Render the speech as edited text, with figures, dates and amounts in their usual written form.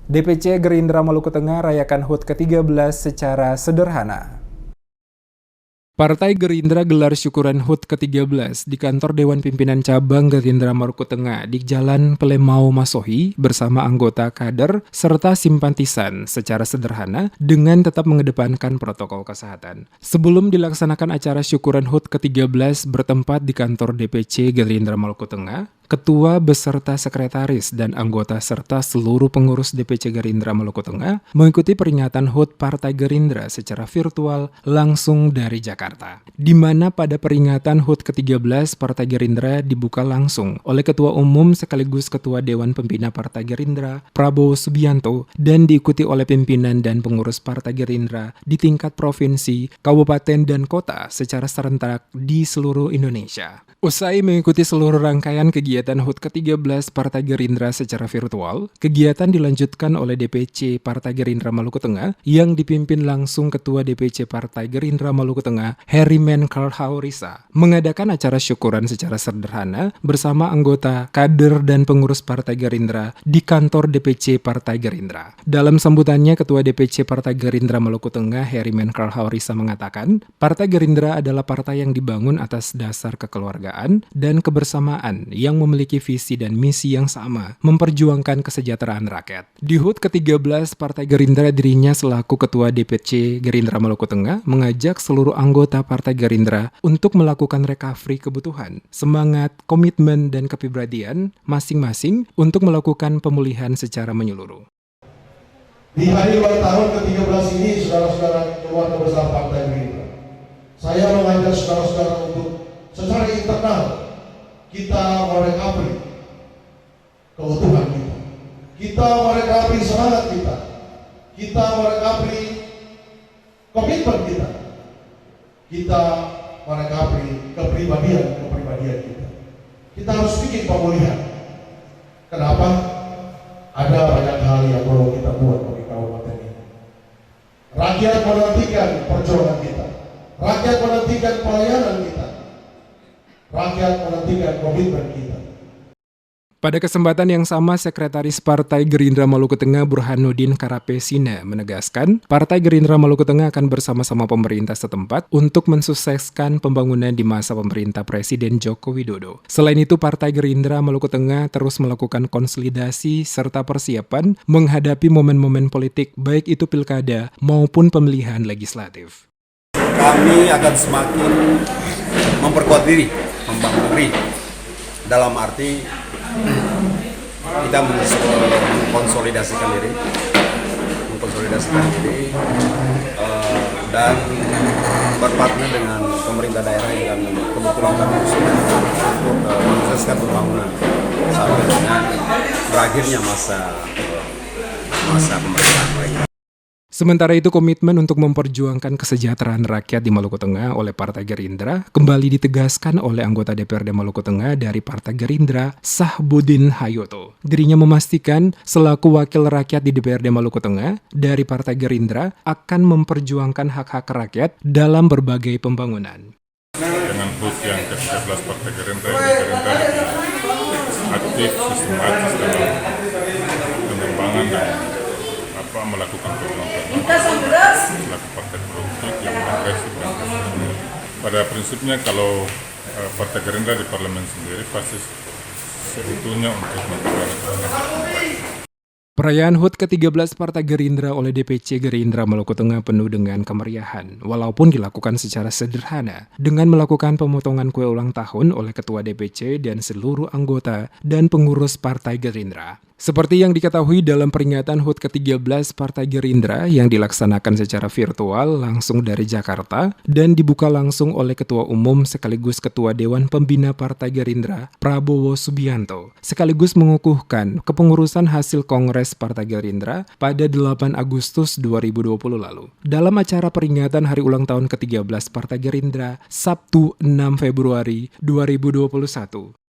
DPC Gerindra Maluku Tengah rayakan HUT ke-13 secara sederhana. Partai Gerindra gelar syukuran HUT ke-13 di kantor Dewan Pimpinan Cabang Gerindra Maluku Tengah di Jalan Pelemau Masohi bersama anggota kader serta simpatisan secara sederhana dengan tetap mengedepankan protokol kesehatan. Sebelum dilaksanakan acara syukuran HUT ke-13 bertempat di kantor DPC Gerindra Maluku Tengah, Ketua beserta sekretaris dan anggota serta seluruh pengurus DPC Gerindra Maluku Tengah mengikuti peringatan HUT Partai Gerindra secara virtual langsung dari Jakarta. Di mana pada peringatan HUT ke-13 Partai Gerindra dibuka langsung oleh Ketua Umum sekaligus Ketua Dewan Pembina Partai Gerindra, Prabowo Subianto, dan diikuti oleh pimpinan dan pengurus Partai Gerindra di tingkat provinsi, kabupaten, dan kota secara serentak di seluruh Indonesia. Usai mengikuti seluruh rangkaian kegiatan HUT ke-13 Partai Gerindra secara virtual, kegiatan dilanjutkan oleh DPC Partai Gerindra Maluku Tengah yang dipimpin langsung Ketua DPC Partai Gerindra Maluku Tengah, Herimen Karhaurisa, mengadakan acara syukuran secara sederhana bersama anggota, kader, dan pengurus Partai Gerindra di kantor DPC Partai Gerindra. Dalam sambutannya, Ketua DPC Partai Gerindra Maluku Tengah, Herimen Karhaurisa mengatakan, Partai Gerindra adalah partai yang dibangun atas dasar kekeluargaan dan kebersamaan yang memiliki visi dan misi yang sama, memperjuangkan kesejahteraan rakyat. Di HUT ke-13 Partai Gerindra, dirinya selaku Ketua DPC Gerindra Maluku Tengah mengajak seluruh anggota Partai Gerindra untuk melakukan recovery kebutuhan, semangat, komitmen, dan kepribadian masing-masing untuk melakukan pemulihan secara menyeluruh. Di hari ulang tahun ke-13 ini, saudara-saudara keluarga besar Partai Gerindra, saya mengajak saudara-saudara untuk secara internal kita merecovery keutuhan kita, kita merecovery semangat kita merecovery komitmen kita merecovery kepribadian kita. Kita harus bikin pemulihan. Kenapa? Ada banyak hal yang perlu kita buat bagi kabupaten ini. Rakyat menantikan perjuangan kita, rakyat menantikan pelayanan kita, rakyat menantikan komitmen kita. Pada kesempatan yang sama, Sekretaris Partai Gerindra Maluku Tengah Burhanuddin Karapesina menegaskan, Partai Gerindra Maluku Tengah akan bersama-sama pemerintah setempat untuk mensukseskan pembangunan di masa pemerintah Presiden Joko Widodo. Selain itu, Partai Gerindra Maluku Tengah terus melakukan konsolidasi serta persiapan menghadapi momen-momen politik, baik itu pilkada maupun pemilihan legislatif. Kami akan semakin memperkuat diri, membangun diri, dalam arti kita mengkonsolidasikan diri, dan berpartner dengan pemerintah daerah yang kebetulan kami sudah untuk mensukseskan pembangunan sampai dengan berakhirnya masa pemerintahan mereka. Sementara itu, komitmen untuk memperjuangkan kesejahteraan rakyat di Maluku Tengah oleh Partai Gerindra kembali ditegaskan oleh anggota DPRD Maluku Tengah dari Partai Gerindra, Sahbudin Hayoto. Dirinya memastikan selaku wakil rakyat di DPRD Maluku Tengah dari Partai Gerindra akan memperjuangkan hak-hak rakyat dalam berbagai pembangunan. Dengan HUT yang ke-13 Partai Gerindra lebih aktif, sistematis dalam pengembangan dan melakukan perubahan selaku partai politik yang progresif dan pada prinsipnya kalau Partai Gerindra di parlemen sendiri pasti sebetulnya untuk memperbaiki. Perayaan HUT ke-13 Partai Gerindra oleh DPC Gerindra Maluku Tengah penuh dengan kemeriahan, walaupun dilakukan secara sederhana, dengan melakukan pemotongan kue ulang tahun oleh Ketua DPC dan seluruh anggota dan pengurus Partai Gerindra. Seperti yang diketahui dalam peringatan HUT ke-13 Partai Gerindra yang dilaksanakan secara virtual langsung dari Jakarta dan dibuka langsung oleh Ketua Umum sekaligus Ketua Dewan Pembina Partai Gerindra, Prabowo Subianto, sekaligus mengukuhkan kepengurusan hasil Kongres Partai Gerindra pada 8 Agustus 2020 lalu. Dalam acara peringatan Hari Ulang Tahun ke-13 Partai Gerindra, Sabtu 6 Februari 2021.